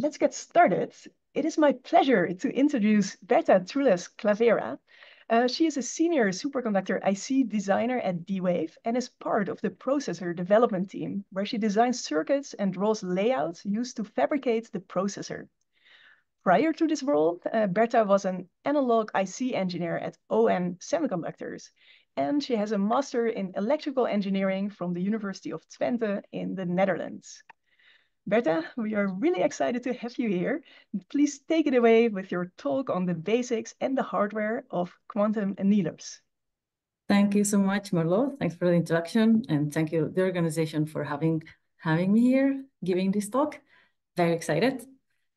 Let's get started. It is my pleasure to introduce Berta Trullas Clavera. She is a senior superconductor IC designer at D-Wave and is part of the processor development team, where she designs circuits and draws layouts used to fabricate the processor. Prior to this role, Berta was an analog IC engineer at ON Semiconductors, and she has a master in electrical engineering from the University of Twente in the Netherlands. Berta, we are really excited to have you here. Please take it away with your talk on the basics and the hardware of quantum annealers. Thank you so much, Marlou. Thanks for the introduction, and thank you, the organization, for having me here, giving this talk. Very excited.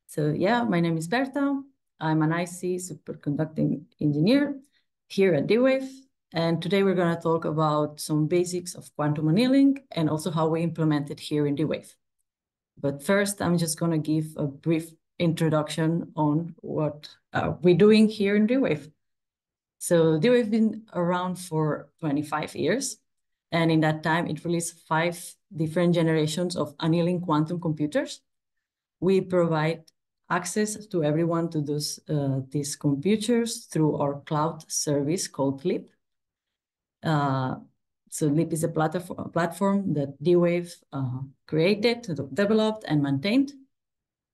So yeah, my name is Berta. I'm an IC superconducting engineer here at D-Wave, and today we're going to talk about some basics of quantum annealing and also how we implement it here in D-Wave. But first, I'm just going to give a brief introduction on what we're doing here in D-Wave. So D-Wave has been around for 25 years. And in that time, it released 5 different generations of annealing quantum computers. We provide access to everyone to these computers through our cloud service called LEAP. So LEAP is a platform that D-Wave created, developed, and maintained.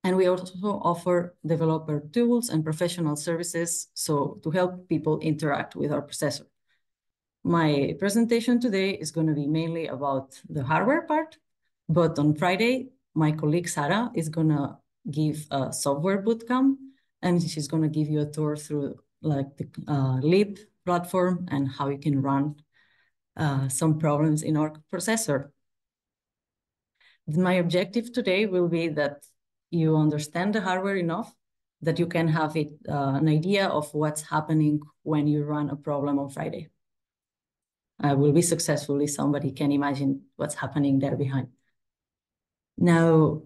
And we also offer developer tools and professional services to help people interact with our processor. My presentation today is going to be mainly about the hardware part, but on Friday, my colleague Sarah is going to give a software bootcamp, and she's going to give you a tour through like the LEAP platform and how you can run some problems in our processor. My objective today will be that you understand the hardware enough that you can have an idea of what's happening when you run a problem on Friday. Will be successful if somebody can imagine what's happening there behind. Now,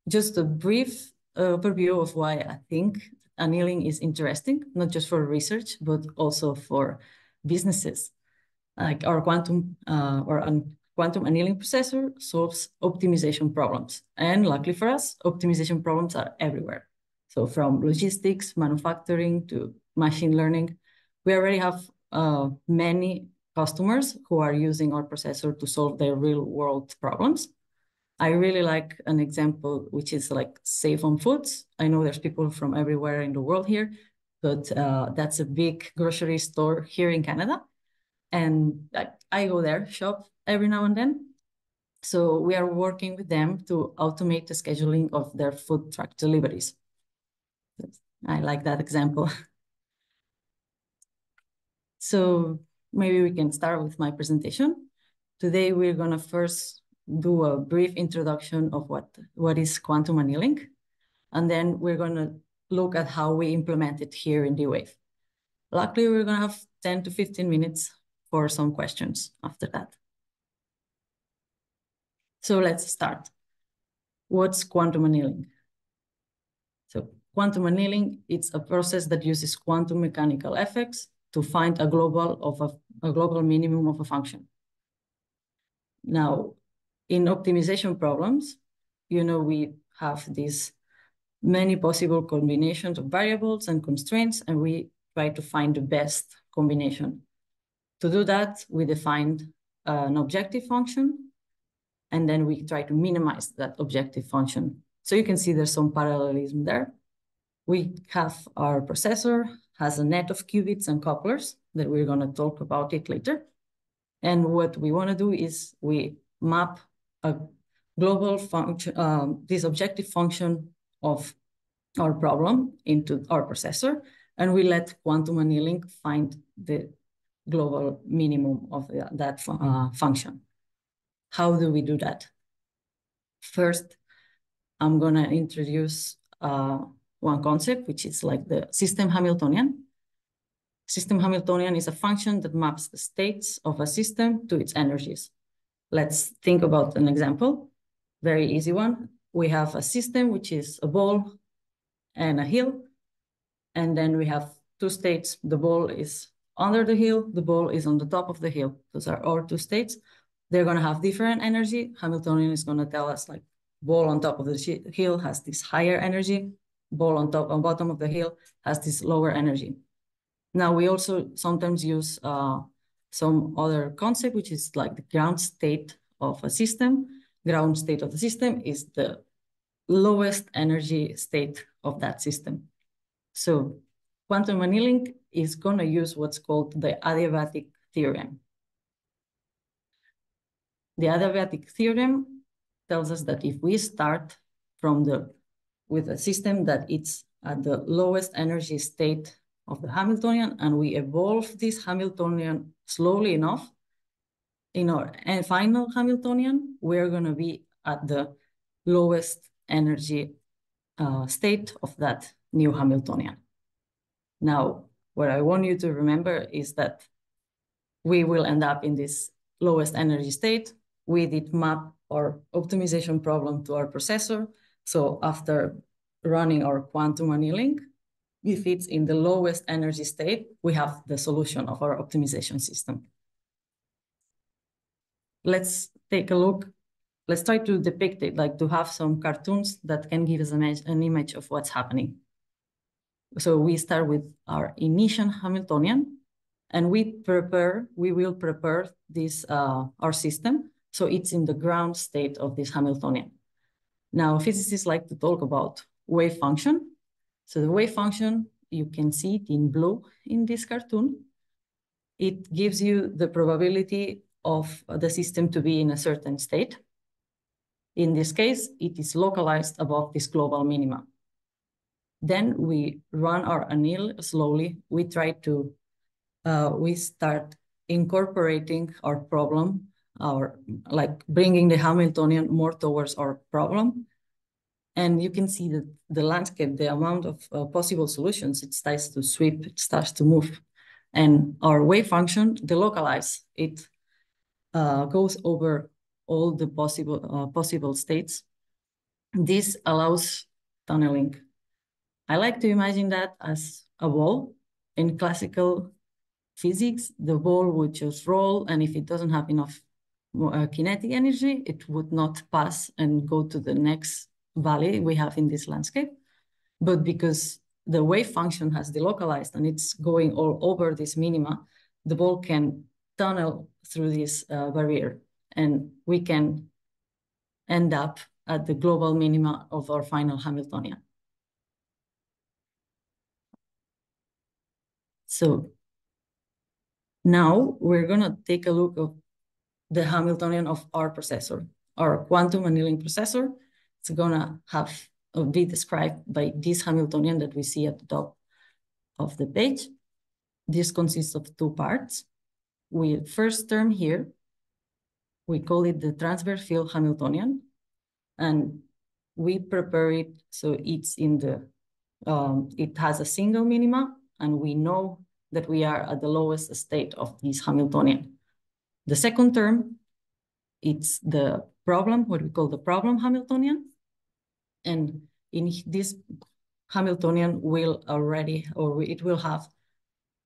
just a brief overview of why I think annealing is interesting, not just for research, but also for businesses. Like our quantum annealing processor solves optimization problems. And luckily for us, optimization problems are everywhere. So from logistics, manufacturing to machine learning, we already have many customers who are using our processor to solve their real world problems. I really like an example, which is like Save on Foods. I know there's people from everywhere in the world here, but that's a big grocery store here in Canada. And I go there, shop every now and then. So we are working with them to automate the scheduling of their food truck deliveries. I like that example. So maybe we can start with my presentation. Today, we're going to first do a brief introduction of what is quantum annealing. And then we're going to look at how we implement it here in D-Wave. Luckily, we're going to have 10 to 15 minutes for some questions after that. So let's start. What's quantum annealing? So quantum annealing, it's a process that uses quantum mechanical effects to find a global minimum of a function. Now, in optimization problems, we have these many possible combinations of variables and constraints, and we try to find the best combination. To do that, we defined an objective function, and then we try to minimize that objective function. So you can see there's some parallelism there. We have our processor, has a net of qubits and couplers that we're going to talk about it later. And what we want to do is we map a global function, this objective function of our problem into our processor, and we let quantum annealing find the global minimum of that function. How do we do that? First, I'm going to introduce one concept, which is like the system Hamiltonian. System Hamiltonian is a function that maps the states of a system to its energies. Let's think about an example, very easy one. We have a system, which is a ball and a hill, and then we have 2 states. The ball is under the hill, the ball is on the top of the hill. Those are our 2 states. They're going to have different energy. Hamiltonian is going to tell us like ball on top of the hill has this higher energy, ball on bottom of the hill has this lower energy. Now we also sometimes use some other concept, which is like the ground state of a system. Ground state of the system is the lowest energy state of that system. So quantum annealing is going to use what's called the adiabatic theorem. The adiabatic theorem tells us that if we start with a system that it's at the lowest energy state of the Hamiltonian, and we evolve this Hamiltonian slowly enough, in our final Hamiltonian, we're going to be at the lowest energy state of that new Hamiltonian. Now, what I want you to remember is that we will end up in this lowest energy state. We did map our optimization problem to our processor. So after running our quantum annealing, if it's in the lowest energy state, we have the solution of our optimization system. Let's take a look. Let's try to depict it, like to have some cartoons that can give us an image of what's happening. So we start with our initial Hamiltonian, and we will prepare this our system so it's in the ground state of this Hamiltonian. Now, physicists like to talk about wave function. So the wave function, you can see it in blue in this cartoon. It gives you the probability of the system to be in a certain state. In this case, it is localized above this global minima. Then we run our anneal slowly. We try to, we start incorporating our problem, like bringing the Hamiltonian more towards our problem. And you can see that the landscape, the amount of possible solutions, it starts to sweep, it starts to move. And our wave function, delocalize, it goes over all the possible states. This allows tunneling. I like to imagine that as a ball. In classical physics, the ball would just roll, and if it doesn't have enough kinetic energy, it would not pass and go to the next valley we have in this landscape. But because the wave function has delocalized and it's going all over this minima, the ball can tunnel through this barrier, and we can end up at the global minima of our final Hamiltonian. So now we're going to take a look at the Hamiltonian of our processor, our quantum annealing processor. It's going to be described by this Hamiltonian that we see at the top of the page. This consists of two parts. First term here, we call it the transverse field Hamiltonian, and we prepare it so it's in the, it has a single minima, and we know that we are at the lowest state of this Hamiltonian. The second term, it's the problem, what we call the problem Hamiltonian. And in this Hamiltonian will it will have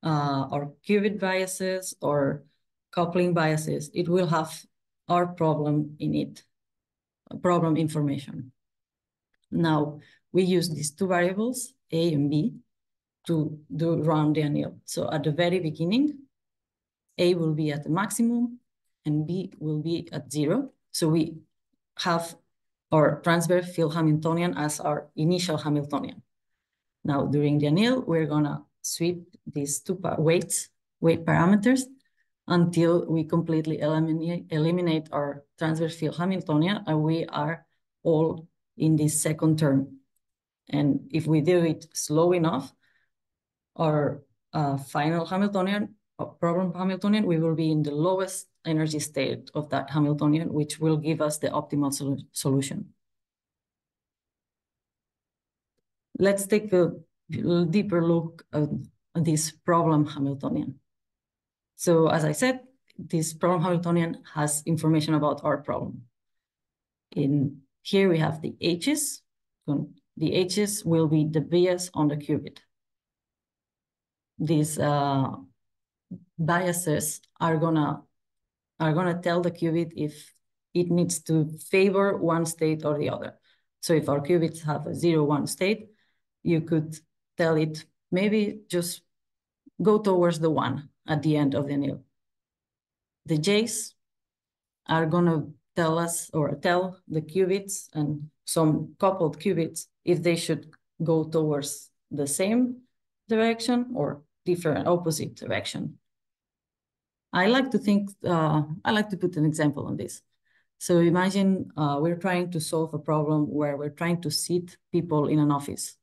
our qubit biases or coupling biases. It will have our problem in it, problem information. Now, we use these two variables, A and B, to run the anneal. So at the very beginning, A will be at the maximum and B will be at 0. So we have our transverse field Hamiltonian as our initial Hamiltonian. Now, during the anneal, we're going to sweep these two weight parameters until we completely eliminate our transverse field Hamiltonian, and we are all in this second term. And if we do it slow enough, our final Hamiltonian, problem Hamiltonian, we will be in the lowest energy state of that Hamiltonian, which will give us the optimal solution. Let's take a deeper look at this problem Hamiltonian. So as I said, this problem Hamiltonian has information about our problem. In here we have the H's. The H's will be the bias on the qubit. These biases are gonna tell the qubit if it needs to favor one state or the other. So if our qubits have a 0, 1 state, you could tell it maybe just go towards the 1 at the end of the anneal. The J's are going to tell us or tell the qubits and some coupled qubits if they should go towards the same direction or different opposite direction. I like to put an example on this. So imagine we're trying to solve a problem where we're trying to seat people in an office.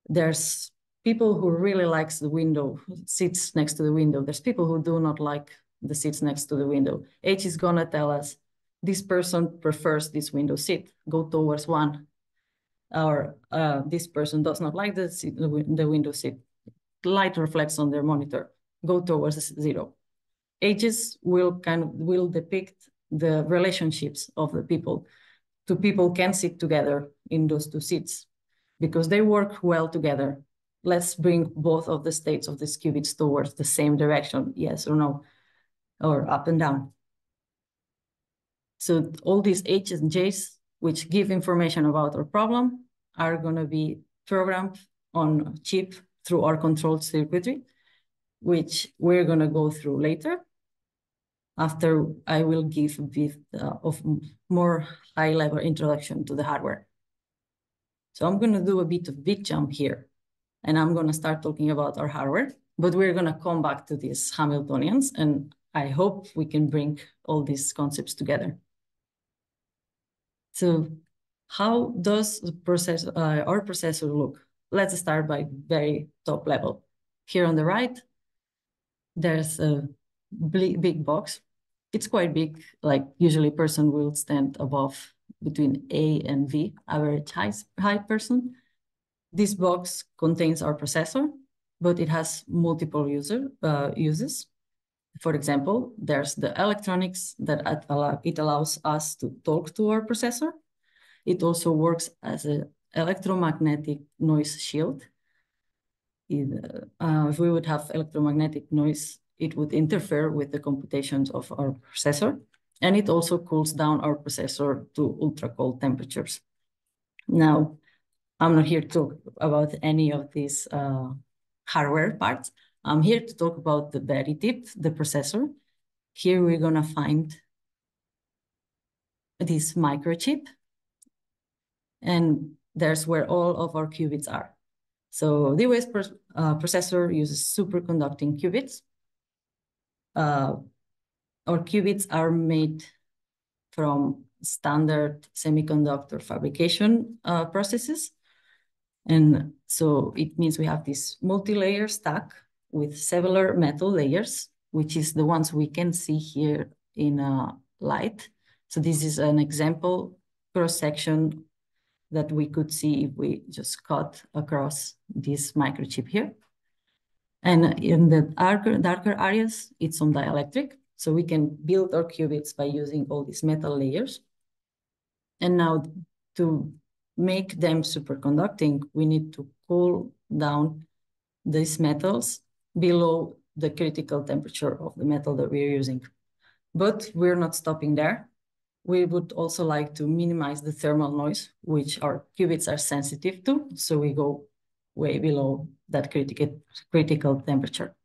There's people who really likes the window, seats next to the window. There's people who do not like the seats next to the window. H is gonna tell us, this person prefers this window seat, go towards 1. Or this person does not like the window seat. Light reflects on their monitor, go towards 0. H's will depict the relationships of the people. Two people can sit together in those two seats because they work well together. Let's bring both of the states of these qubits towards the same direction, yes or no, or up and down. So all these H's and J's, which give information about our problem, are going to be programmed on a chip through our controlled circuitry, which we're going to go through later. After I will give a bit of more high-level introduction to the hardware. So I'm going to do a bit of big jump here, and I'm going to start talking about our hardware, but we're going to come back to these Hamiltonians, and I hope we can bring all these concepts together. So how does our processor look? Let's start by very top level. Here on the right, there's a big box. It's quite big, like usually a person will stand above between A and V, average height person. This box contains our processor, but it has multiple uses. For example, there's the electronics that it allows us to talk to our processor. It also works as an electromagnetic noise shield. If we would have electromagnetic noise, it would interfere with the computations of our processor, and it also cools down our processor to ultra cold temperatures. Now, I'm not here to talk about any of these hardware parts. I'm here to talk about the very tip, the processor. Here we're gonna find this microchip, and there's where all of our qubits are. So the D-Wave processor uses superconducting qubits. Our qubits are made from standard semiconductor fabrication processes. And so it means we have this multi-layer stack with several metal layers, which is the ones we can see here in light. So this is an example cross-section that we could see if we just cut across this microchip here. And in the darker areas, it's on dielectric. So we can build our qubits by using all these metal layers. And now to make them superconducting, we need to cool down these metals below the critical temperature of the metal that we're using. But we're not stopping there. We would also like to minimize the thermal noise, which our qubits are sensitive to. So we go way below that critical temperature.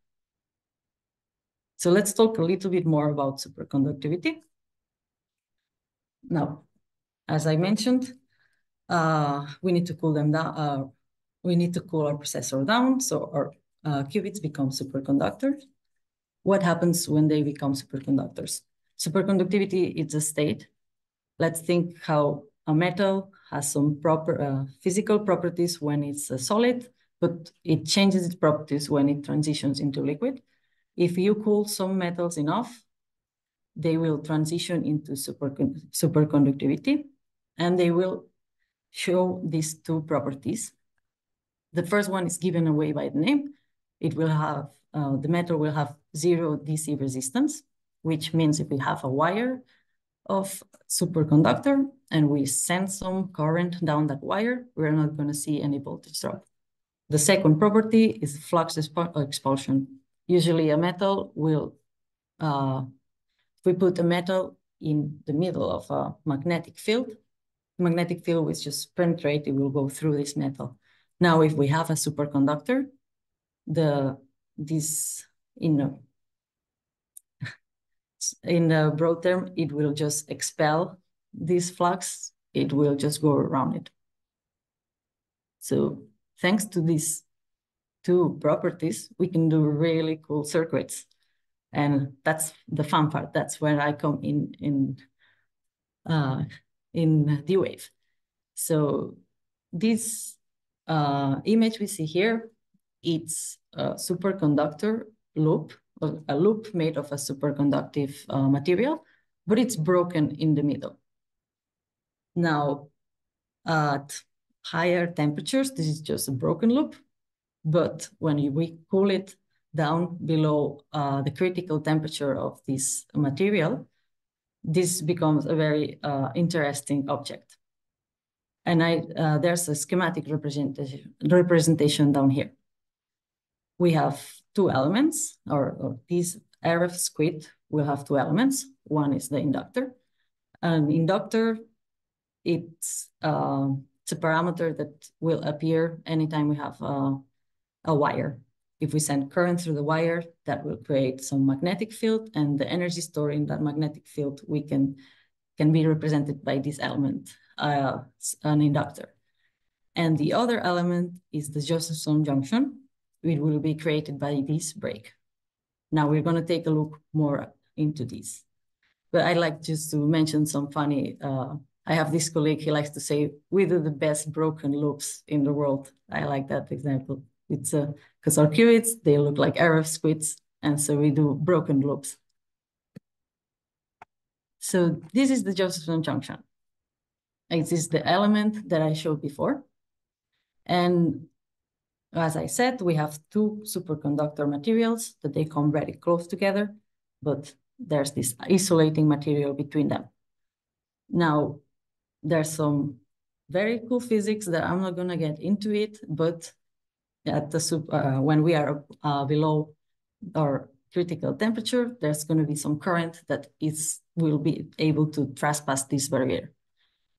So let's talk a little bit more about superconductivity. Now, as I mentioned, we need to cool them down. We need to cool our processor down, so our qubits become superconductors. What happens when they become superconductors? Superconductivity is a state. Let's think how a metal has some proper physical properties when it's a solid, but it changes its properties when it transitions into liquid. If you cool some metals enough, they will transition into superconductivity, and they will show these two properties. The first one is given away by the name. It will have, the metal will have 0 DC resistance, which means if we have a wire of superconductor and we send some current down that wire, we're not going to see any voltage drop. The second property is flux expulsion. Usually a metal will, if we put a metal in the middle of a magnetic field. The magnetic field will just penetrate, it will go through this metal. Now, if we have a superconductor, in the broad term, it will just expel this flux, it will just go around it. So thanks to these two properties, we can do really cool circuits. And that's the fun part. That's where I come in D-Wave. So this image we see here, it's a superconductor loop, a loop made of a superconductive material, but it's broken in the middle. Now, at higher temperatures, this is just a broken loop, but when we cool it down below the critical temperature of this material, this becomes a very interesting object. And there's a schematic representation down here. We have two elements, or this RF squid will have two elements. One is the inductor. An inductor, it's a parameter that will appear anytime we have a wire. If we send current through the wire, that will create some magnetic field, and the energy stored in that magnetic field can be represented by this element, an inductor. And the other element is the Josephson junction. It will be created by this break. Now we're going to take a look more into this. But I'd like just to mention some funny, I have this colleague, he likes to say, we do the best broken loops in the world. I like that example. It's because our qubits, they look like RF squids, and so we do broken loops. So this is the Josephson junction. It is the element that I showed before. And as I said, we have two superconductor materials that they come very close together, but there's this isolating material between them. Now, there's some very cool physics that I'm not going to get into it, but at the when we are below our critical temperature, there's going to be some current that will be able to trespass this barrier.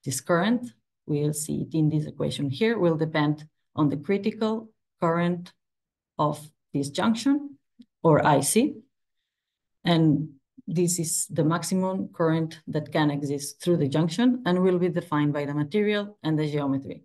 This current, we'll see it in this equation here, will depend on the critical current of this junction, or IC. And this is the maximum current that can exist through the junction and will be defined by the material and the geometry.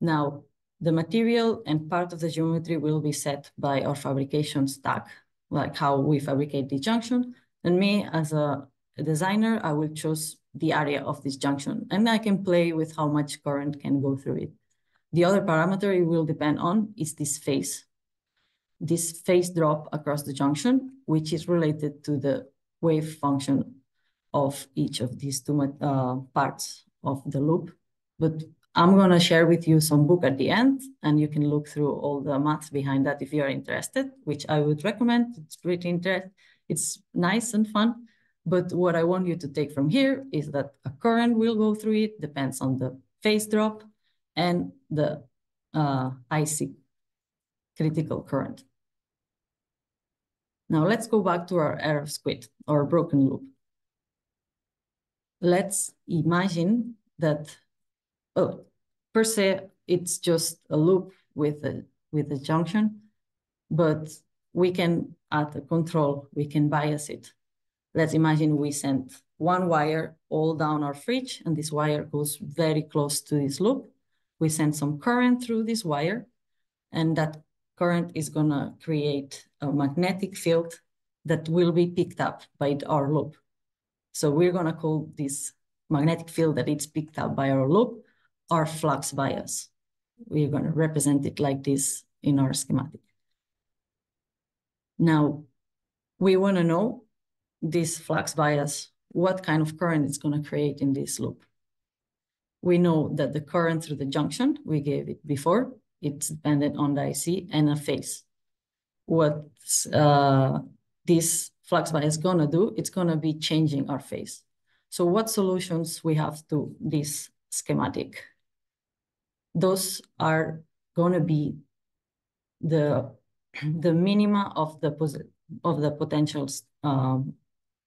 Now, the material and part of the geometry will be set by our fabrication stack, like how we fabricate the junction. And me, as a designer, I will choose the area of this junction, and I can play with how much current can go through it. The other parameter it will depend on is this phase drop across the junction, which is related to the wave function of each of these two parts of the loop. But I'm going to share with you some book at the end, and you can look through all the math behind that if you're interested, which I would recommend. It's pretty interesting. It's nice and fun. But what I want you to take from here is that a current will go through it, depends on the phase drop and the IC, critical current. Now let's go back to our RF squid, or broken loop. Let's imagine that, well, per se, it's just a loop with a junction, but we can add a control, we can bias it. Let's imagine we send one wire all down our fridge, and this wire goes very close to this loop. We send some current through this wire, and that current is gonna create a magnetic field that will be picked up by our loop. So we're gonna call this magnetic field that it's picked up by our loop our flux bias. We're gonna represent it like this in our schematic. Now, we wanna know this flux bias, what kind of current it's gonna create in this loop. We know that the current through the junction, we gave it before, it's dependent on the IC and a phase. What this flux bias is gonna do, it's gonna be changing our phase. So what solutions we have to this schematic? Those are gonna be the minima of the potentials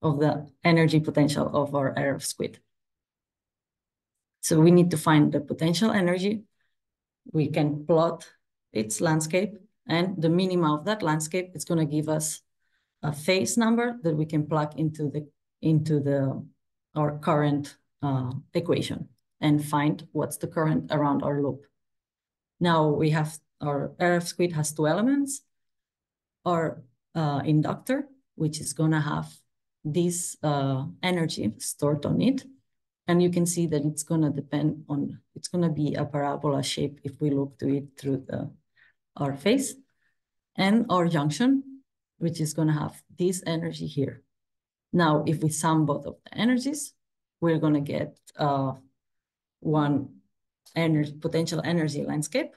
of the energy potential of our RF squid. So we need to find the potential energy. We can plot its landscape, and the minima of that landscape is going to give us a phase number that we can plug into our current equation and find what's the current around our loop. Now we have our RF squid has two elements. Our inductor, which is going to have this energy stored on it. And you can see that it's going to it's going to be a parabola shape if we look to it through our phase. And our junction, which is going to have this energy here. Now, if we sum both of the energies, we're going to get one potential energy landscape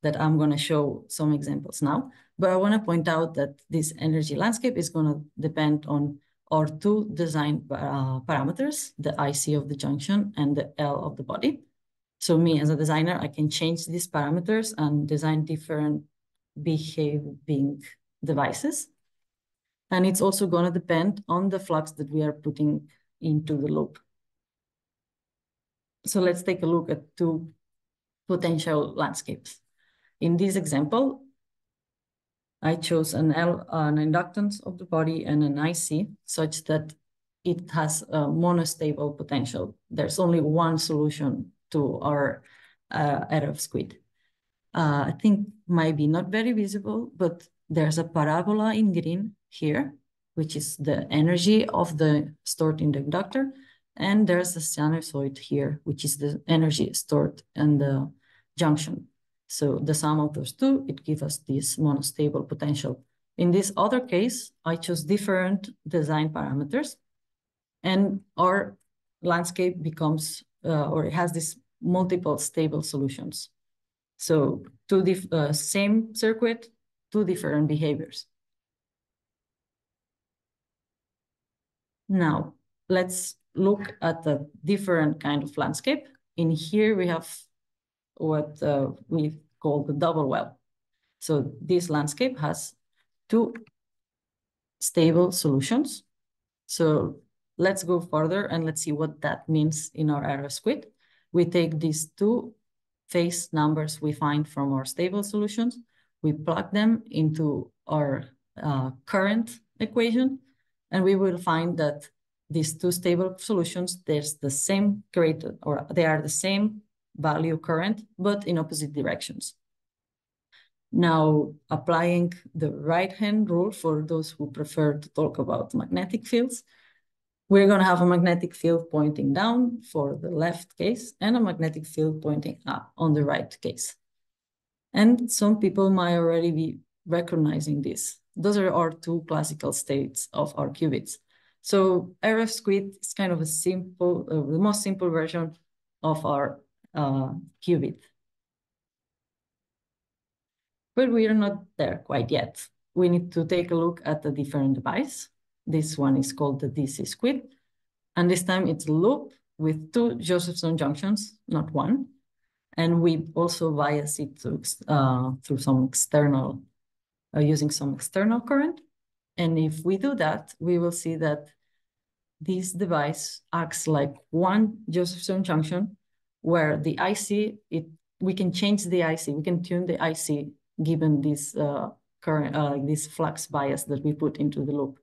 that I'm going to show some examples now. But I want to point out that this energy landscape is going to depend on our two design parameters, the IC of the junction and the L of the body. So me as a designer, I can change these parameters and design different behaving devices. And it's also going to depend on the flux that we are putting into the loop. So let's take a look at two potential landscapes. In this example, I chose an inductance of the body and an IC such that it has a monostable potential. There's only one solution to our RF squid. I think might be not very visible, but there's a parabola in green here, which is the energy of the stored in the inductor. And there's a sinusoid here, which is the energy stored in the junction. So the sum of those two, it gives us this monostable potential. In this other case, I chose different design parameters, and our landscape becomes, or it has these multiple stable solutions. So same circuit, two different behaviors. Now, let's look at a different kind of landscape. In here, we have what we call the double well. So this landscape has two stable solutions. So let's go further and let's see what that means in our RF squid. We take these two phase numbers we find from our stable solutions, we plug them into our current equation, and we will find that these two stable solutions, there's the same created, or they are the same value current, but in opposite directions. Now, applying the right-hand rule for those who prefer to talk about magnetic fields, we're going to have a magnetic field pointing down for the left case and a magnetic field pointing up on the right case. And some people might already be recognizing this. Those are our two classical states of our qubits. So RF squid is kind of a simple, the most simple version of our qubit. But we are not there quite yet. We need to take a look at a different device. This one is called the DC squid. And this time it's a loop with two Josephson junctions, not one. And we also bias it through some external, using some external current. And if we do that, we will see that this device acts like one Josephson junction where the IC, we can change the IC, we can tune the IC given this current, this flux bias that we put into the loop.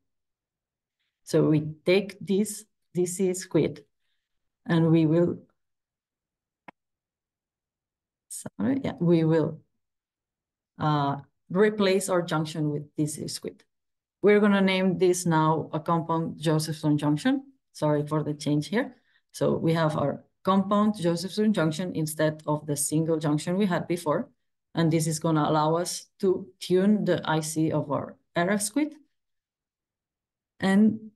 So we take this DC squid and we will, replace our junction with DC squid. We're going to name this now a compound Josephson junction. Sorry for the change here. So we have our compound Josephson junction instead of the single junction we had before. And this is going to allow us to tune the IC of our RF squid. And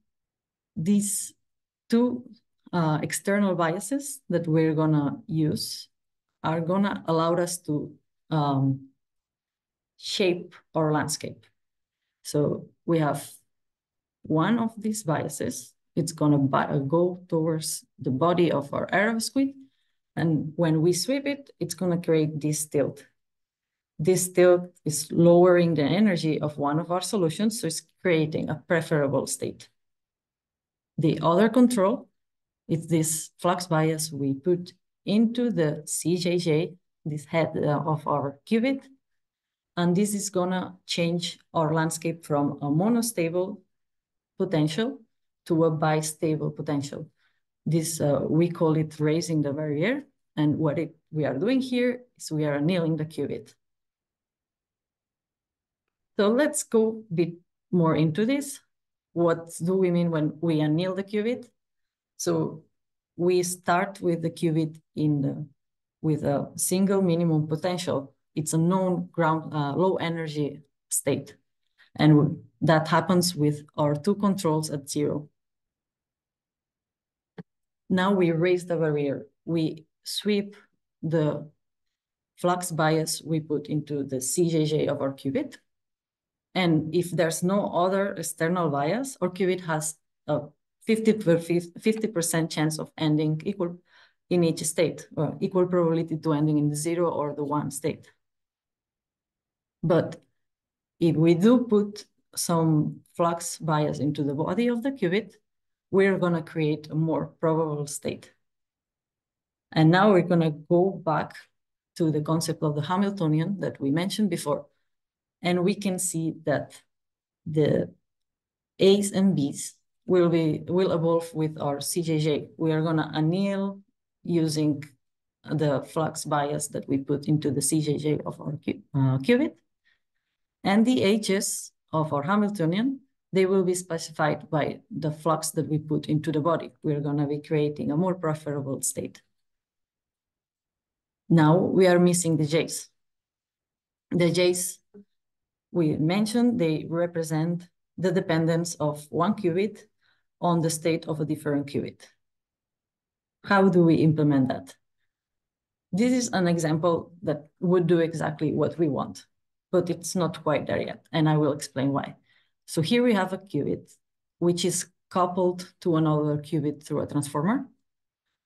these two external biases that we're going to use are going to allow us to shape our landscape. So we have one of these biases. It's going to go towards the body of our RF squid. And when we sweep it, it's going to create this tilt. This tilt is lowering the energy of one of our solutions, so it's creating a preferable state. The other control is this flux bias we put into the CJJ, this head of our qubit. And this is gonna change our landscape from a monostable potential to a bistable potential. This, we call it raising the barrier. And what we are doing here is we are annealing the qubit. So let's go a bit more into this. What do we mean when we anneal the qubit? So we start with the qubit with a single minimum potential. It's a known ground low energy state. And that happens with our two controls at 0. Now we raise the barrier. We sweep the flux bias we put into the CJJ of our qubit. And if there's no other external bias, our qubit has a 50% chance of ending equal in each state, or equal probability to ending in the 0 or the 1 state. But if we do put some flux bias into the body of the qubit, we're gonna create a more probable state. And now we're gonna go back to the concept of the Hamiltonian that we mentioned before. And we can see that the A's and B's will evolve with our CJJ. We are gonna anneal using the flux bias that we put into the CJJ of our qubit. And the H's of our Hamiltonian, they will be specified by the flux that we put into the body. We're gonna be creating a more preferable state. Now we are missing the J's. The J's we mentioned, they represent the dependence of one qubit on the state of a different qubit. How do we implement that? This is an example that would do exactly what we want, but it's not quite there yet, and I will explain why. So here we have a qubit, which is coupled to another qubit through a transformer.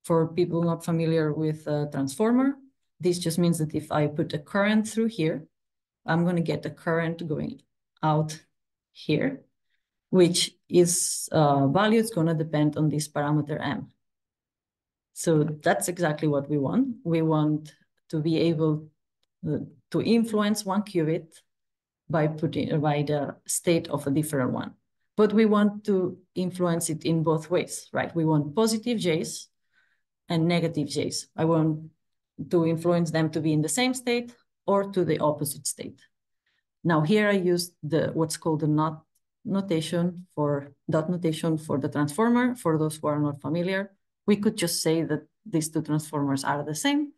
For people not familiar with a transformer, this just means that if I put a current through here, I'm going to get a current going out here, which is value is going to depend on this parameter M. So that's exactly what we want. We want to be able to influence one qubit by the state of a different one. But we want to influence it in both ways, right? We want positive J's and negative J's. I want to influence them to be in the same state or to the opposite state. Now here I use what's called the dot notation for the transformer. For those who are not familiar, we could just say that these two transformers are the same,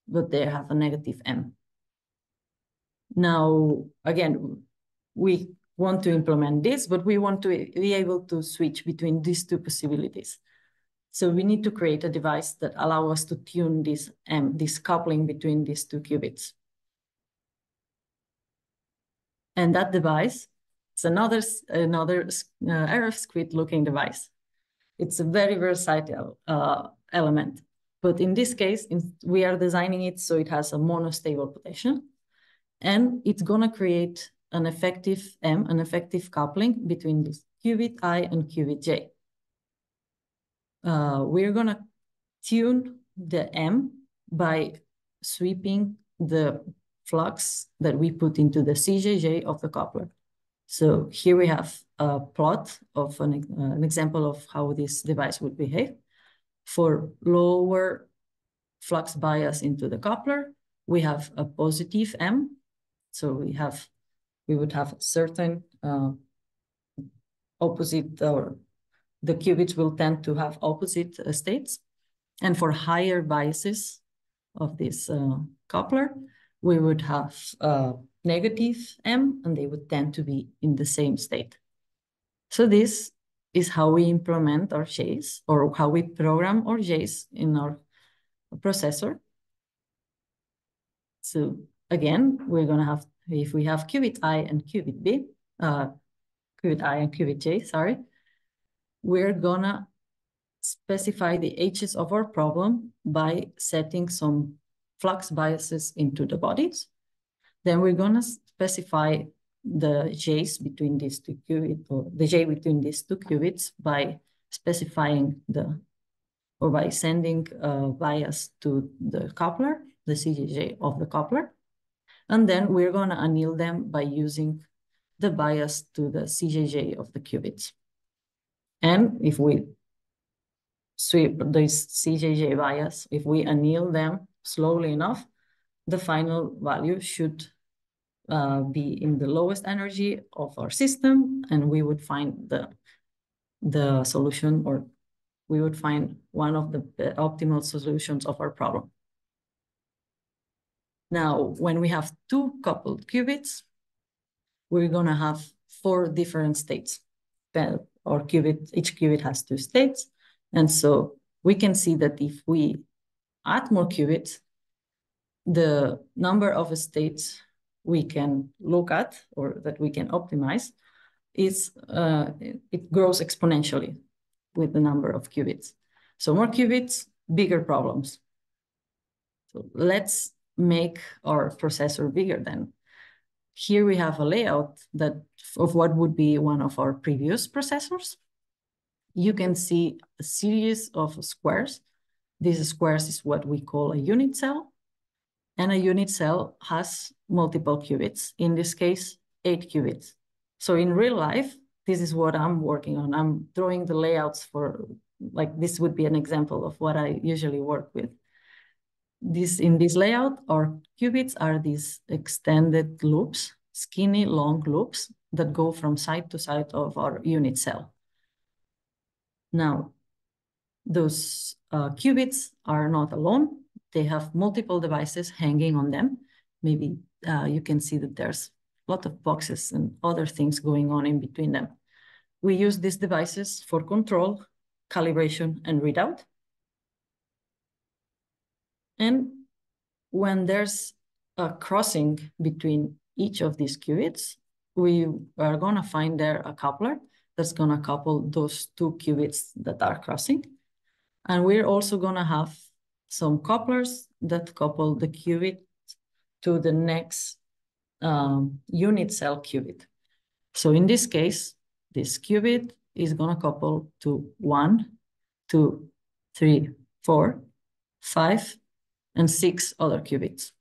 but they have a negative M. Now, again, we want to implement this, but we want to be able to switch between these two possibilities. So we need to create a device that allows us to tune this coupling between these two qubits. And that device is another RF looking device. It's a very versatile element. But in this case, we are designing it so it has a monostable potential. And it's going to create an effective coupling between this qubit I and qubit J. We're going to tune the M by sweeping the flux that we put into the CJJ of the coupler. So here we have a plot of an example of how this device would behave. For lower flux bias into the coupler, we have a positive M. So we would have certain opposite, or the qubits will tend to have opposite states. And for higher biases of this coupler, we would have negative M, and they would tend to be in the same state. So this is how we implement our J's, or how we program our J's in our processor. So again, we're going to have, if we have qubit I and qubit B, qubit I and qubit J, sorry, we're going to specify the H's of our problem by setting some flux biases into the bodies. Then we're going to specify the J's between these two qubits, or the J between these two qubits by specifying or by sending a bias to the coupler, the CJJ of the coupler. And then we're going to anneal them by using the bias to the CJJ of the qubits. And if we sweep this CJJ bias, if we anneal them slowly enough, the final value should be in the lowest energy of our system, and we would find the solution, or we would find one of the optimal solutions of our problem. Now, when we have two coupled qubits, we're going to have 4 different states. Each qubit has 2 states. And so we can see that if we add more qubits, the number of states we can look at or that we can optimize it grows exponentially with the number of qubits. So more qubits, bigger problems. So let's make our processor bigger then. Here we have a layout of what would be one of our previous processors. You can see a series of squares. These squares is what we call a unit cell. And a unit cell has multiple qubits, in this case, 8 qubits. So in real life, this is what I'm working on. I'm drawing the layouts for, like, this would be an example of what I usually work with. In this layout, our qubits are these extended loops, skinny, long loops that go from side to side of our unit cell. Now, those qubits are not alone. They have multiple devices hanging on them. Maybe you can see that there's a lot of boxes and other things going on in between them. We use these devices for control, calibration, and readout. And when there's a crossing between each of these qubits, we are going to find there a coupler that's going to couple those 2 qubits that are crossing. And we're also going to have some couplers that couple the qubit to the next unit cell qubit. So in this case, this qubit is going to couple to 1, 2, 3, 4, 5, and 6 other qubits.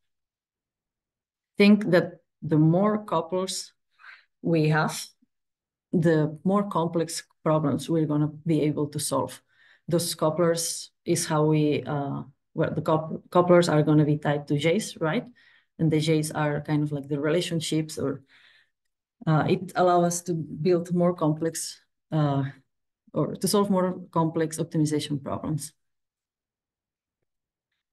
Think that the more couples we have, the more complex problems we're going to be able to solve. Those couplers is how the couplers are going to be tied to J's, right? And the J's are kind of like the relationships, or it allows us to build more complex or to solve more complex optimization problems.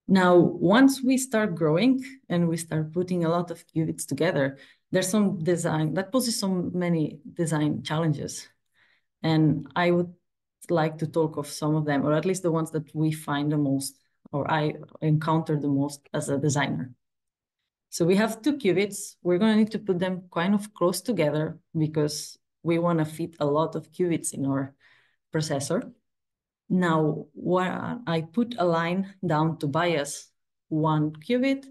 Now, once we start growing and we start putting a lot of qubits together, there's some design that poses so many design challenges. And I would like to talk of some of them, or at least the ones that we find the most, or I encounter the most as a designer. So we have 2 qubits. We're going to need to put them kind of close together because we want to fit a lot of qubits in our processor. Now, when I put a line down to bias 1 qubit,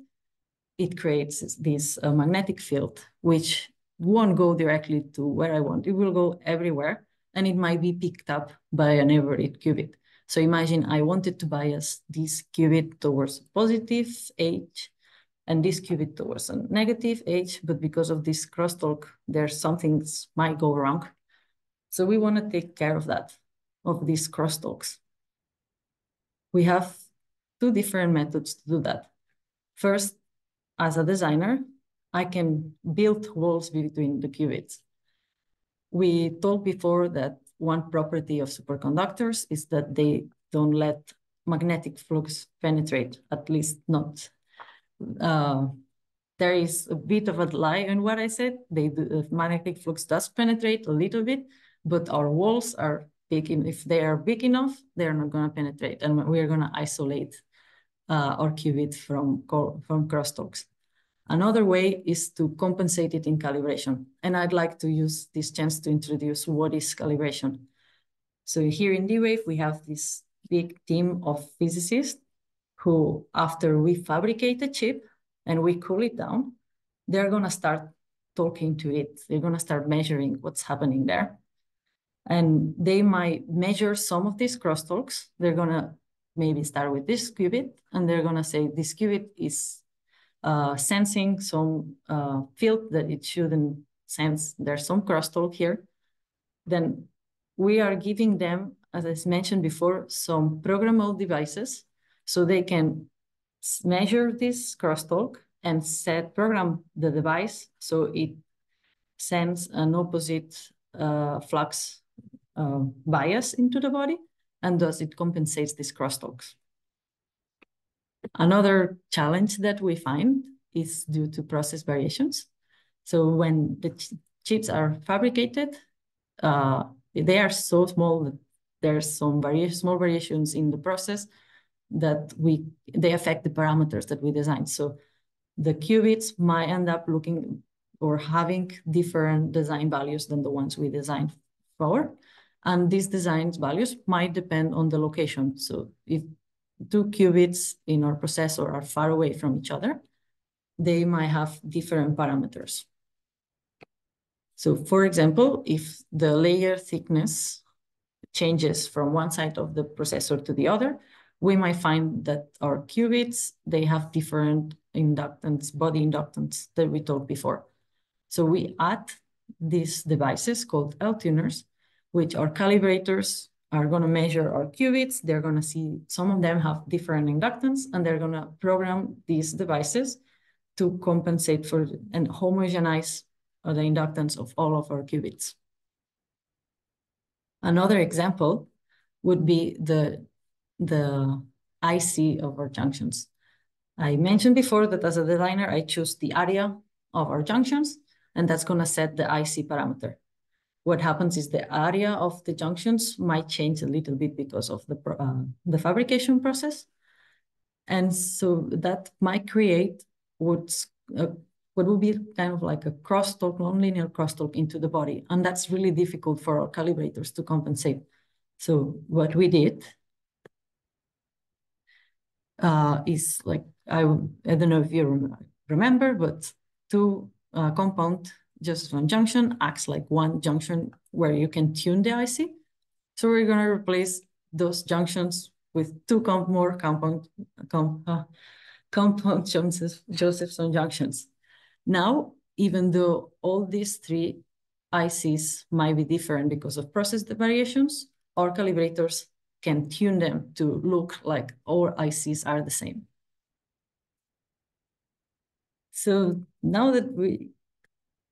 it creates this magnetic field, which won't go directly to where I want. It will go everywhere, and it might be picked up by a neighboring qubit. So imagine I wanted to bias this qubit towards positive H and this qubit towards a negative H, but because of this crosstalk, there's something might go wrong. So we want to take care of that, of these crosstalks. We have 2 different methods to do that. First, as a designer, I can build walls between the qubits. We told before that one property of superconductors is that they don't let magnetic flux penetrate, at least not. There is a bit of a lie in what I said. Magnetic flux does penetrate a little bit, but our walls are big. If they are big enough, they're not going to penetrate, and we're going to isolate our qubit from crosstalks. Another way is to compensate it in calibration. And I'd like to use this chance to introduce what is calibration. So here in D-Wave, we have this big team of physicists who, after we fabricate the chip and we cool it down, they're going to start talking to it. They're going to start measuring what's happening there. And they might measure some of these crosstalks. They're gonna maybe start with this qubit, and they're gonna say this qubit is sensing some field that it shouldn't sense. There's some crosstalk here. Then we are giving them, as I mentioned before, some programmable devices so they can measure this crosstalk and program the device so it sends an opposite flux bias into the body, and thus it compensates these crosstalks. Another challenge that we find is due to process variations. So when the chips are fabricated, they are so small that there's some small variations in the process that they affect the parameters that we designed. So the qubits might end up looking or having different design values than the ones we designed for. And these design values might depend on the location. So if two qubits in our processor are far away from each other, they might have different parameters. So for example, if the layer thickness changes from one side of the processor to the other, we might find that our qubits, they have different inductance, body inductance that we talked before. So we add these devices called L-tuners, which are calibrators, are going to measure our qubits. They're going to see some of them have different inductance, and they're going to program these devices to compensate for and homogenize the inductance of all of our qubits. Another example would be the IC of our junctions. I mentioned before that as a designer, I choose the area of our junctions, and that's going to set the IC parameter. What happens is the area of the junctions might change a little bit because of the fabrication process. And so that might create what will be kind of like a crosstalk, nonlinear crosstalk into the body. And that's really difficult for our calibrators to compensate. So what we did is like, I don't know if you remember, but two compound just one junction acts like one junction where you can tune the IC. So we're going to replace those junctions with two more compound Josephson junctions. Now, even though all these three ICs might be different because of process variations, our calibrators can tune them to look like all ICs are the same. So now that we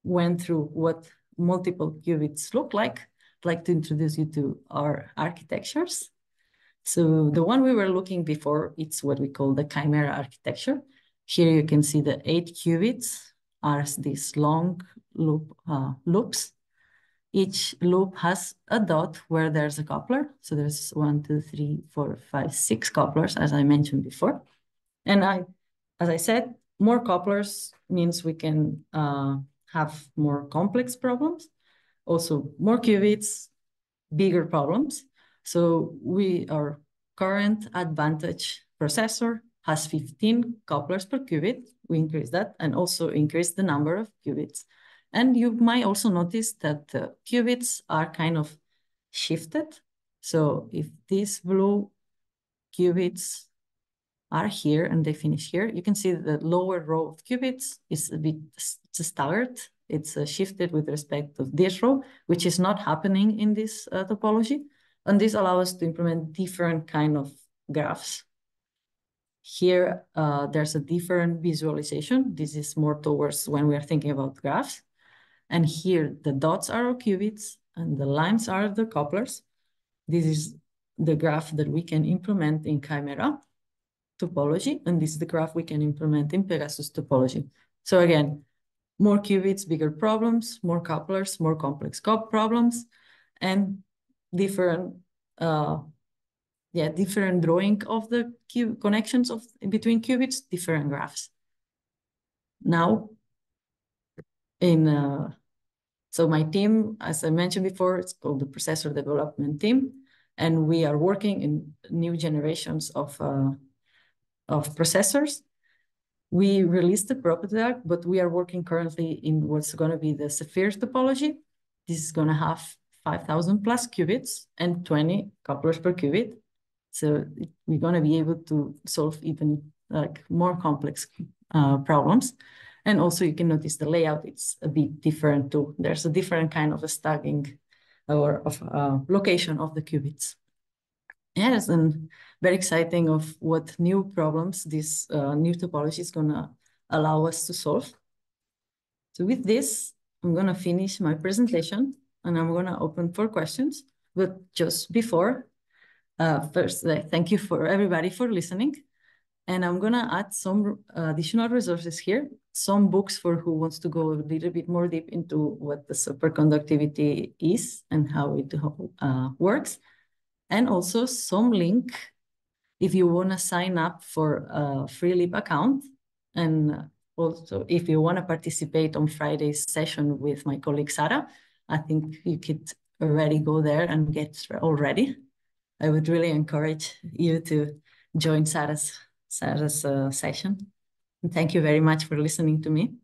went through what multiple qubits look like, I'd like to introduce you to our architectures. So the one we were looking before, it's what we call the Chimera architecture. Here you can see the 8 qubits are these long loops. Each loop has a dot where there's a coupler. So there's 1, 2, 3, 4, 5, 6 couplers, as I mentioned before. And as I said, more couplers means we can have more complex problems. Also, more qubits, bigger problems. So our current Advantage processor has 15 couplers per qubit. We increase that and also increase the number of qubits. And you might also notice that the qubits are kind of shifted. So if these blue qubits are here and they finish here, you can see the lower row of qubits is a bit staggered. It's shifted with respect to this row, which is not happening in this topology. And this allows us to implement different kind of graphs. Here, there's a different visualization. This is more towards when we are thinking about graphs. And here, the dots are our qubits and the lines are the couplers. This is the graph that we can implement in Chimera topology, and this is the graph we can implement in Pegasus topology. So again, more qubits, bigger problems, more couplers, more complex problems, and different different drawing of the connections between qubits, different graphs. Now, so my team, as I mentioned before, it's called the processor development team, and we are working in new generations of processors. We released the prototype, but we are working currently in what's going to be the Sapphire topology. This is going to have 5,000 plus qubits and 20 couplers per qubit. So we're going to be able to solve even like more complex problems. And also you can notice the layout, it's a bit different too. There's a different kind of a stacking or of location of the qubits. Yes, and very exciting of what new problems this new topology is going to allow us to solve. So with this, I'm going to finish my presentation and I'm going to open for questions. But just before, first, thank you for everybody for listening. And I'm going to add some additional resources here, some books for who wants to go a little bit more deep into what the superconductivity is and how it works. And also some link if you want to sign up for a free LEAP account. And also if you want to participate on Friday's session with my colleague Sarah, I think you could already go there and get already. I would really encourage you to join Sarah's session. And thank you very much for listening to me.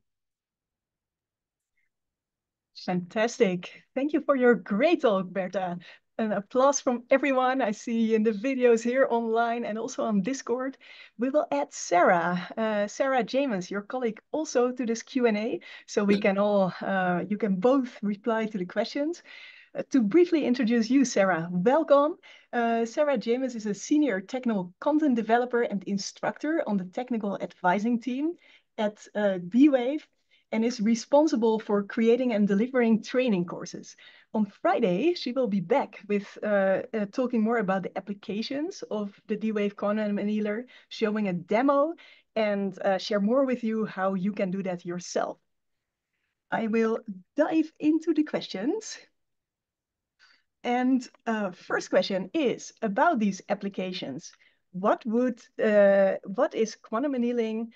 Fantastic. Thank you for your great talk, Berta. An applause from everyone I see in the videos here online and also on Discord. We will add Sarah, Sarah Jamens, your colleague, also to this Q&A, so we can all, you can both reply to the questions. To briefly introduce you, Sarah, welcome. Sarah Jamens is a senior technical content developer and instructor on the technical advising team at D-Wave, and is responsible for creating and delivering training courses. On Friday, she will be back with talking more about the applications of the D-Wave quantum annealer, showing a demo, and share more with you how you can do that yourself. I will dive into the questions. And first question is about these applications. What is quantum annealing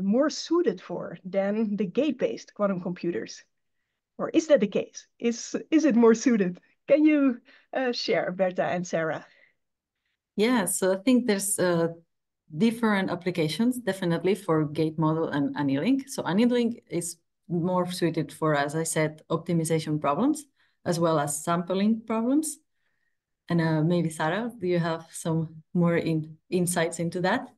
more suited for than the gate-based quantum computers? Or is that the case? Is it more suited? Can you share, Berta and Sarah? Yeah, so I think there's different applications, definitely for gate model and annealing. So annealing is more suited for, as I said, optimization problems, as well as sampling problems. And maybe Sarah, do you have some more insights into that?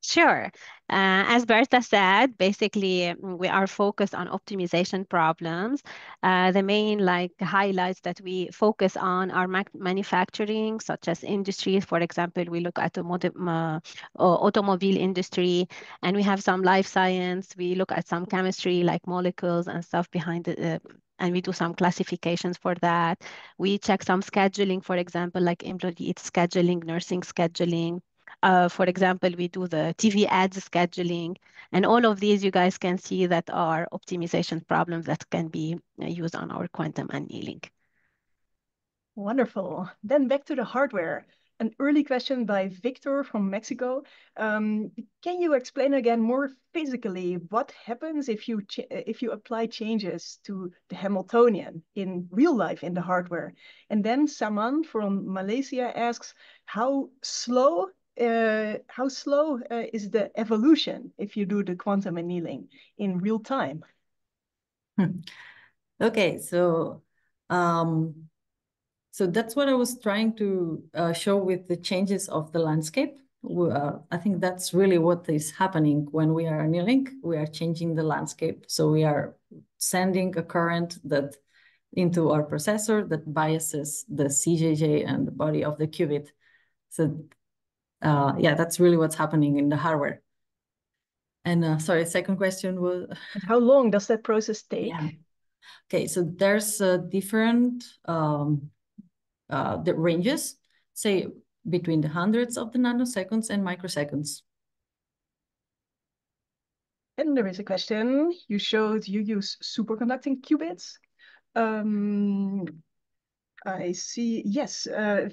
Sure. As Berta said, basically we are focused on optimization problems. The main highlights that we focus on are manufacturing, such as industry. For example, we look at the automobile industry, and we have some life science. We look at some chemistry, like molecules and stuff behind it. And we do some classifications for that. We check some scheduling, for example, like employee scheduling, nursing scheduling. For example, we do the TV ads scheduling, and all of these you guys can see that are optimization problems that can be used on our quantum annealing. Wonderful. Then back to the hardware. An early question by Victor from Mexico. Can you explain again more physically what happens if you apply changes to the Hamiltonian in real life in the hardware? And then Saman from Malaysia asks, how slow is the evolution if you do the quantum annealing in real time? Okay, so that's what I was trying to show with the changes of the landscape. I think that's really what is happening when we are annealing. We are changing the landscape. So we are sending a current that into our processor that biases the CJJ and the body of the qubit. So yeah, that's really what's happening in the hardware. And sorry, second question was... And how long does that process take? Yeah. Okay, so there's different the ranges, say between the hundreds of the nanoseconds and microseconds. And there is a question. You showed you use superconducting qubits. I see, yes,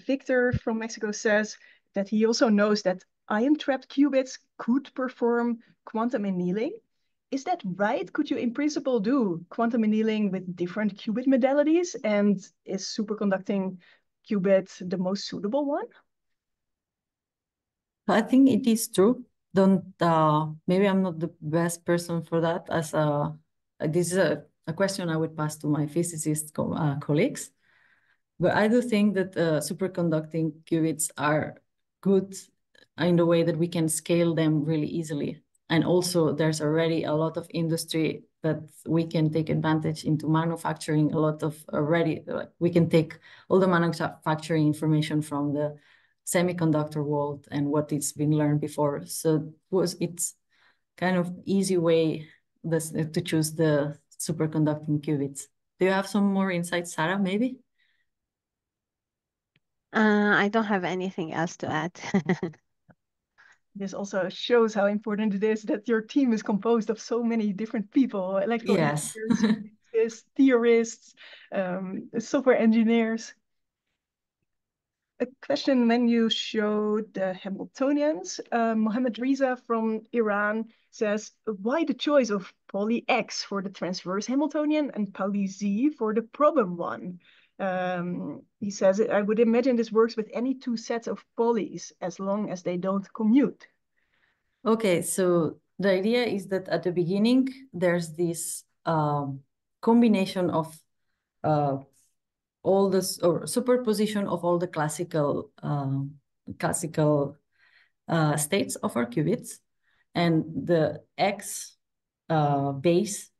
Victor from Mexico says that he also knows that ion-trapped qubits could perform quantum annealing. Is that right? Could you in principle do quantum annealing with different qubit modalities? And is superconducting qubit the most suitable one? I think it is true. Maybe I'm not the best person for that. This is a question I would pass to my physicist colleagues. But I do think that superconducting qubits are good in the way that we can scale them really easily. And also there's already a lot of industry that we can take advantage into manufacturing a lot of already, we can take all the manufacturing information from the semiconductor world and what it's been learned before. So it's kind of easy way to choose the superconducting qubits. Do you have some more insights, Sarah, maybe? I don't have anything else to add. This also shows how important it is that your team is composed of so many different people, electrical Yes. engineers, physicists, theorists, software engineers. A question when you showed the Hamiltonians, Mohammed Riza from Iran says, why the choice of poly X for the transverse Hamiltonian and poly Z for the problem one? He says, I would imagine this works with any two sets of polys as long as they don't commute. Okay, so the idea is that at the beginning, there's this combination of all this or superposition of all the classical states of our qubits, and the X base.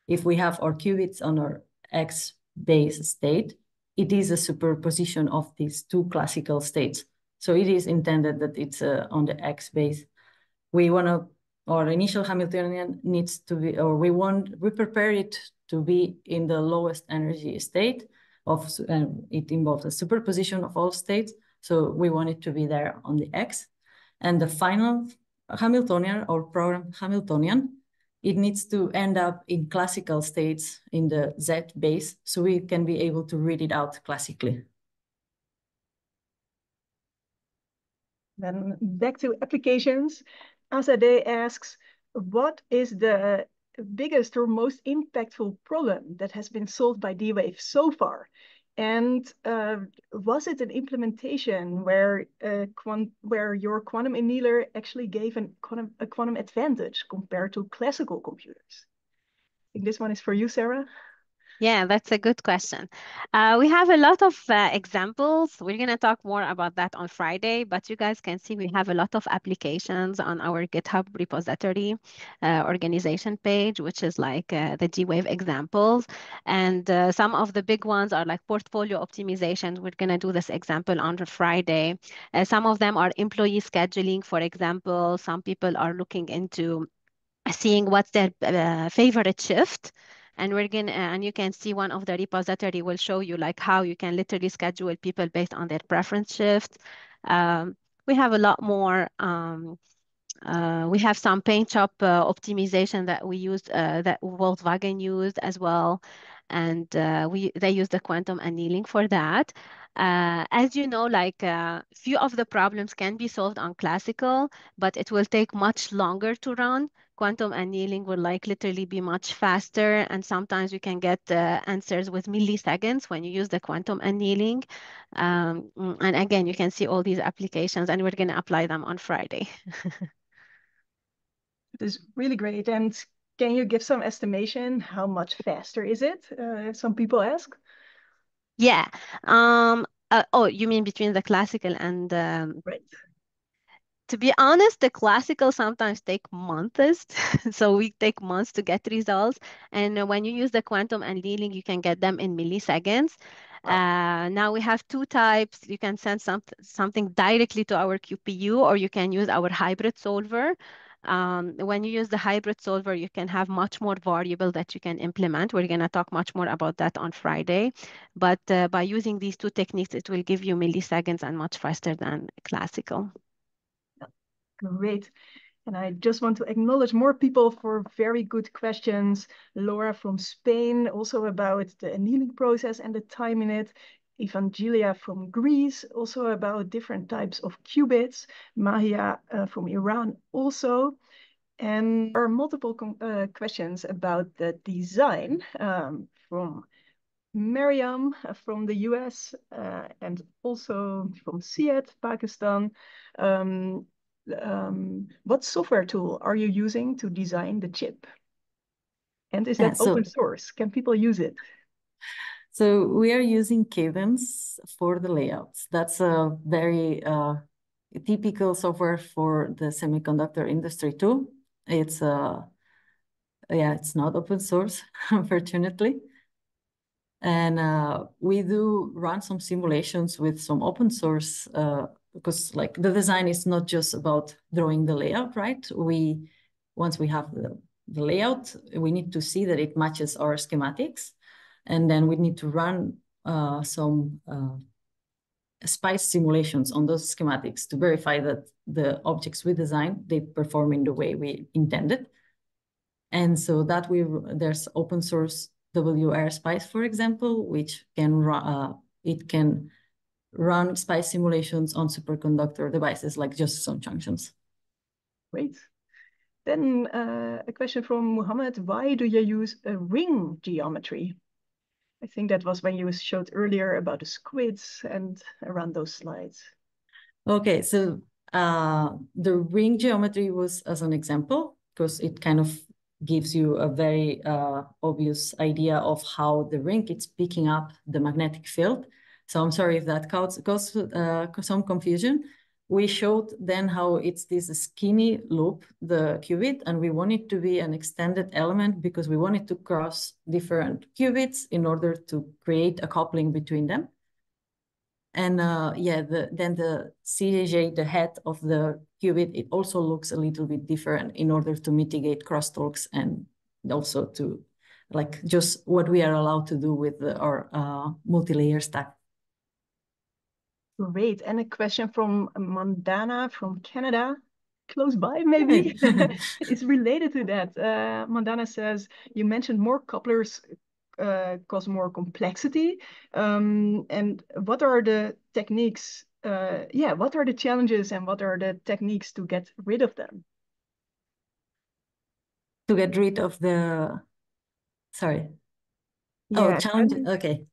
If we have our qubits on our X base state, it is a superposition of these two classical states. So it is intended that it's on the X base. We want to, our initial Hamiltonian needs to be, or we prepare it to be in the lowest energy state of, and it involves a superposition of all states. So we want it to be there on the X. And the final Hamiltonian or program Hamiltonian, it needs to end up in classical states in the Z base, so we can be able to read it out classically. Then back to applications. Azadeh asks, what is the biggest or most impactful problem that has been solved by D-Wave so far? And was it an implementation where your quantum annealer actually gave a quantum advantage compared to classical computers? I think this one is for you, Sarah. Yeah, that's a good question. We have a lot of examples. We're going to talk more about that on Friday, but you guys can see we have a lot of applications on our GitHub repository organization page, which is like the D-Wave examples. And some of the big ones are like portfolio optimization. We're going to do this example on Friday. Some of them are employee scheduling, for example. Some people are looking into seeing what's their favorite shift, and we're gonna and you can see one of the repository will show you like how you can literally schedule people based on their preference shift. We have a lot more. We have some paint shop optimization that we used, that Volkswagen used as well, and they use the quantum annealing for that. As you know, like few of the problems can be solved on classical, but it will take much longer to run. Quantum annealing will like literally be much faster, and sometimes you can get answers with milliseconds when you use the quantum annealing. And again, you can see all these applications, and we're going to apply them on Friday. It is really great. And can you give some estimation? How much faster is it? Some people ask. Yeah. Oh, you mean between the classical and Right. to be honest, the classical sometimes take months. So we take months to get results. And when you use the quantum annealing, you can get them in milliseconds. Now we have two types. You can send something directly to our QPU, or you can use our hybrid solver. When you use the hybrid solver, you can have much more variable that you can implement. We're going to talk much more about that on Friday. But by using these two techniques, it will give you milliseconds and much faster than classical. Great. And I just want to acknowledge more people for very good questions. Laura from Spain, also about the annealing process and the time in it. Evangelia from Greece, also about different types of qubits. Mahia from Iran also. And there are multiple questions about the design from Mariam from the US and also from Syed, Pakistan. What software tool are you using to design the chip? And is that open source? Can people use it? So we are using Cadence for the layouts. That's a very typical software for the semiconductor industry too. It's yeah, it's not open source, unfortunately. And we do run some simulations with some open source because like the design is not just about drawing the layout, right? Once we have the layout, we need to see that it matches our schematics. And then we need to run some SPICE simulations on those schematics to verify that the objects we designed, they perform in the way we intended. And so that there's open source WR SPICE, for example, which can run SPICE simulations on superconductor devices like just some junctions. Great. Then a question from Muhammad, why do you use a ring geometry? I think that was when you showed earlier about the squids and around those slides. Okay, so the ring geometry was as an example, because it kind of gives you a very obvious idea of how the ring is picking up the magnetic field. So I'm sorry if that caused some confusion. We showed then how it's this skinny loop, the qubit, and we want it to be an extended element because we want it to cross different qubits in order to create a coupling between them. And yeah, then the CJJ, the head of the qubit, it also looks a little bit different in order to mitigate crosstalks and also to like just what we are allowed to do with our multi-layer stack. Great. And a question from Mandana from Canada, close by maybe. It's related to that. Mandana says, you mentioned more couplers cause more complexity. And what are the techniques? Yeah, what are the challenges and what are the techniques to get rid of them? To get rid of the, sorry. Yeah, oh, challenge, okay.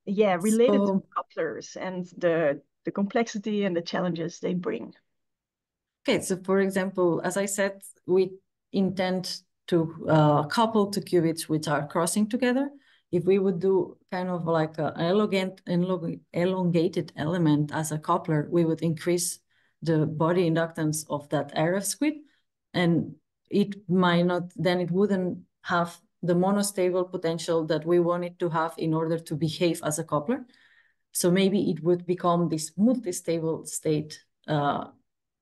Yeah, related So, to couplers and the complexity and the challenges they bring. okay, so for example, as I said, we intend to couple two qubits which are crossing together. If we would do kind of like an elongated element as a coupler, we would increase the body inductance of that RF squid, and it might not, then it wouldn't have the monostable potential that we want it to have in order to behave as a coupler. So maybe it would become this multi-stable state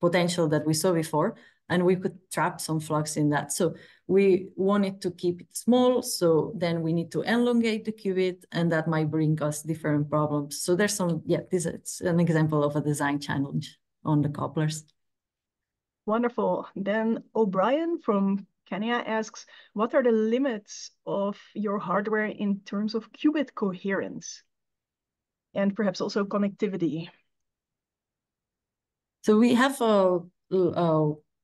potential that we saw before, and we could trap some flux in that. So we wanted to keep it small, so then we need to elongate the qubit, and that might bring us different problems. So there's some, yeah, it's an example of a design challenge on the couplers. Wonderful. Then O'Brien from Kenya asks, what are the limits of your hardware in terms of qubit coherence? And perhaps also connectivity. So we have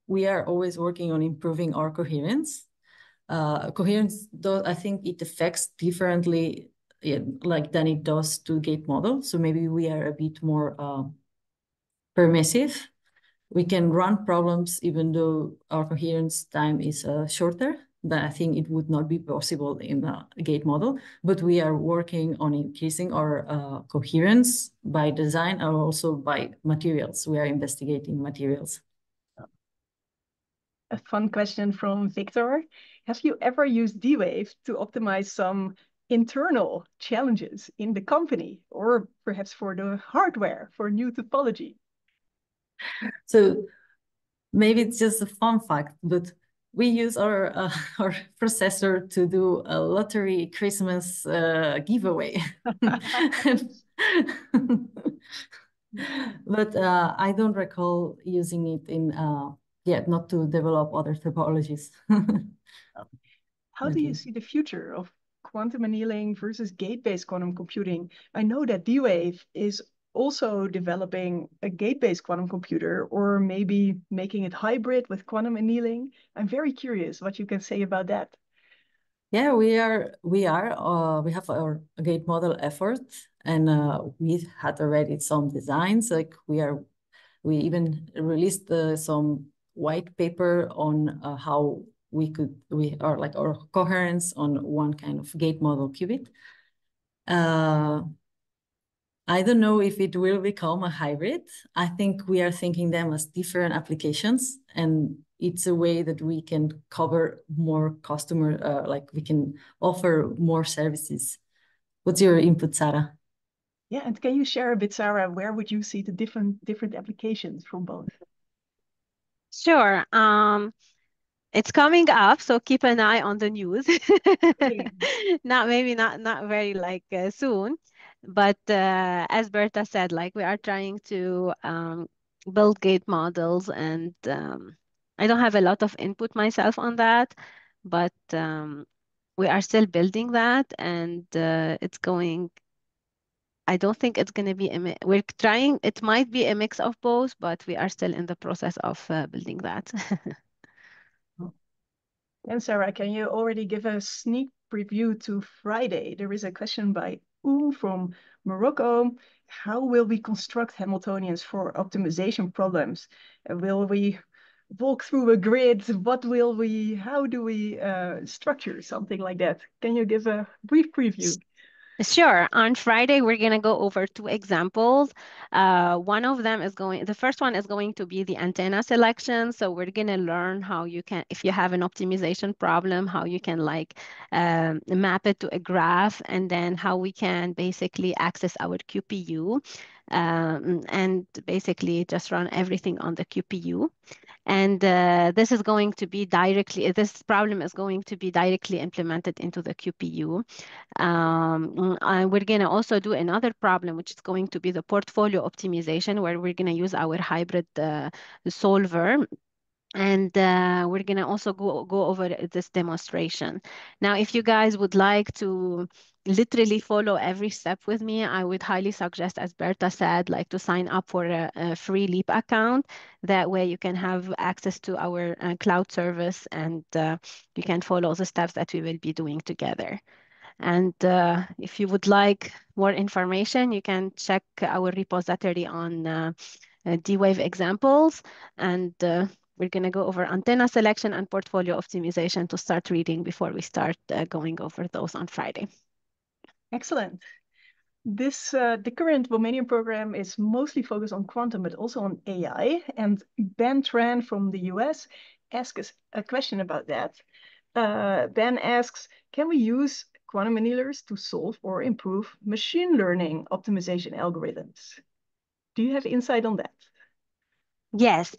we are always working on improving our coherence. Coherence, though, I think it affects differently like than it does to gate model. So maybe we are a bit more permissive. We can run problems even though our coherence time is shorter. But I think it would not be possible in a gate model. But we are working on increasing our coherence by design and also by materials. We are investigating materials. A fun question from Victor. Have you ever used D-Wave to optimize some internal challenges in the company, or perhaps for the hardware, for new topology? So maybe it's just a fun fact, but we use our processor to do a lottery Christmas giveaway. But I don't recall using it in not to develop other topologies. How do you see the future of quantum annealing versus gate-based quantum computing? I know that D-Wave is also developing a gate-based quantum computer, or maybe making it hybrid with quantum annealing. I'm very curious what you can say about that. Yeah, we have our gate model effort, and we had already some designs. Like we even released some white paper on how we are like our coherence on one kind of gate model qubit. I don't know if it will become a hybrid. I think we are thinking them as different applications, and it's a way that we can cover more customer, like we can offer more services. What's your input, Sarah? Yeah, and can you share a bit, Sarah, where would you see the different applications from both? Sure. It's coming up, so keep an eye on the news. Not very like soon, but as Berta said, like we are trying to build gate models, and I don't have a lot of input myself on that, but we are still building that, and it's going. I don't think it's going to be we're trying. It might be a mix of both, but we are still in the process of building that. And Sarah, can you already give a sneak preview to Friday? There is a question by from Morocco. How will we construct Hamiltonians for optimization problems? Will we walk through a grid? How do we structure something like that? Can you give a brief preview? Sure. On Friday, we're going to go over two examples. The first one is going to be the antenna selection. So we're going to learn how you can, if you have an optimization problem, how you can map it to a graph, and then how we can basically access our QPU and basically just run everything on the QPU. And this problem is going to be directly implemented into the QPU. We're going to also do another problem, which is going to be the portfolio optimization, where we're going to use our hybrid solver. And we're going to also go over this demonstration. Now, if you guys would like to literally follow every step with me, I would highly suggest, as Berta said, like to sign up for a free Leap account. That way you can have access to our cloud service, and you can follow the steps that we will be doing together. And if you would like more information, you can check our repository on D-Wave examples. And we're going to go over antenna selection and portfolio optimization to start reading before we start going over those on Friday. Excellent. The current Womanium program is mostly focused on quantum, but also on AI. And Ben Tran from the US asked us a question about that. Ben asks, can we use quantum annealers to solve or improve machine learning optimization algorithms? Do you have insight on that? Yes.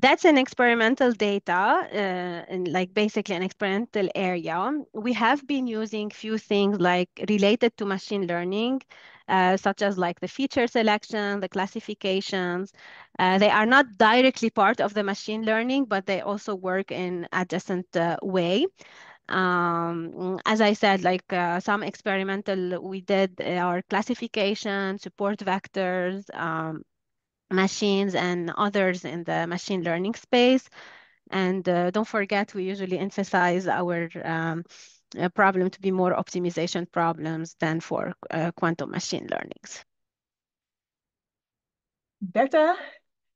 That's an experimental data, and like basically an experimental area. We have been using few things like related to machine learning, such as like the feature selection, the classifications. They are not directly part of the machine learning, but they also work in adjacent way. As I said, some experimental we did our classification, support vectors, machines, and others in the machine learning space. And don't forget, we usually emphasize our problem to be more optimization problems than for quantum machine learnings. Berta,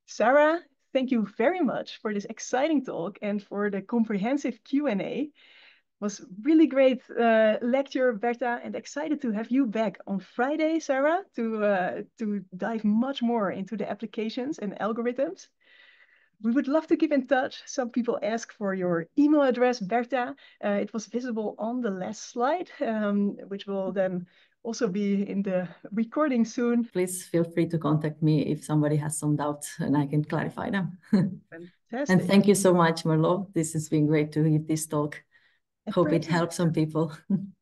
Sarah, thank you very much for this exciting talk and for the comprehensive Q&A. Was really great lecture, Berta, and excited to have you back on Friday, Sarah, to dive much more into the applications and algorithms. We would love to keep in touch. Some people ask for your email address, Berta. It was visible on the last slide, which will then also be in the recording soon. Please feel free to contact me if somebody has some doubts and I can clarify them. Fantastic. And thank you so much, Marlou. This has been great to give this talk. And hope it helps some people.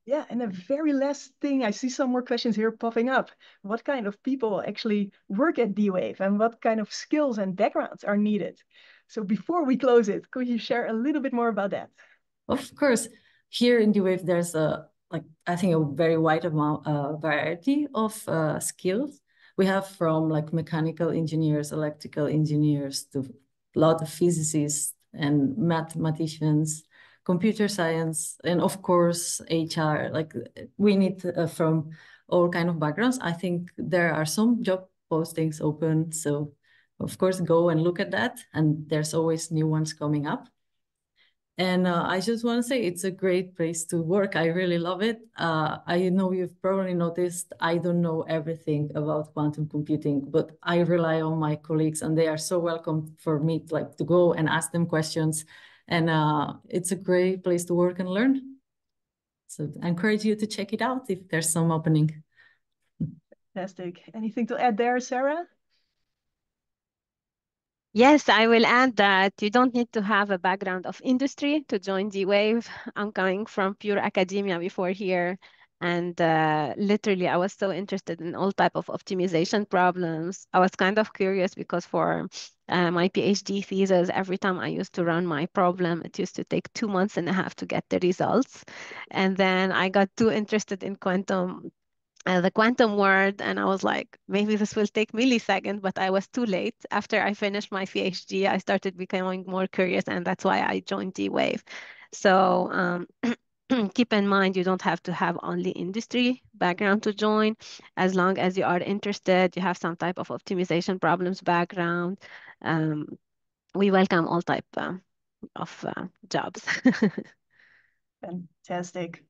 Yeah, and the very last thing, I see some more questions here popping up. What kind of people actually work at D-Wave and what kind of skills and backgrounds are needed? So before we close it, could you share a little bit more about that? Of course, here in D-Wave, there's I think a very wide variety of skills. We have from like mechanical engineers, electrical engineers, to a lot of physicists and mathematicians, computer science, and of course, HR. Like we need from all kind of backgrounds. I think there are some job postings open. So of course, go and look at that. And there's always new ones coming up. And I just want to say it's a great place to work. I really love it. I know you've probably noticed I don't know everything about quantum computing, but I rely on my colleagues, and they are so welcome for me to go and ask them questions. And it's a great place to work and learn. So I encourage you to check it out if there's some opening. Fantastic. Anything to add there, Sarah? Yes, I will add that you don't need to have a background of industry to join D-Wave. I'm coming from pure academia before here, and literally I was so interested in all type of optimization problems. I was kind of curious because for my PhD thesis, every time I used to run my problem, it used to take 2 months and a half to get the results. And then I got too interested in the quantum world, and I was like, maybe this will take milliseconds, but I was too late. After I finished my PhD, I started becoming more curious, and that's why I joined D-Wave. So keep in mind, you don't have to have only industry background to join. As long as you are interested, you have some type of optimization problems background. Um, we welcome all type of jobs. Fantastic.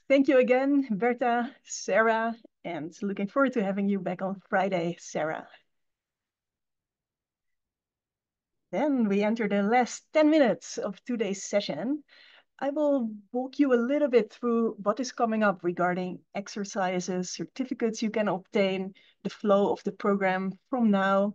Thank you again, Berta, Sarah, and looking forward to having you back on Friday, Sarah. Then we enter the last 10 minutes of today's session. I will walk you a little bit through what is coming up regarding exercises, certificates you can obtain, the flow of the program from now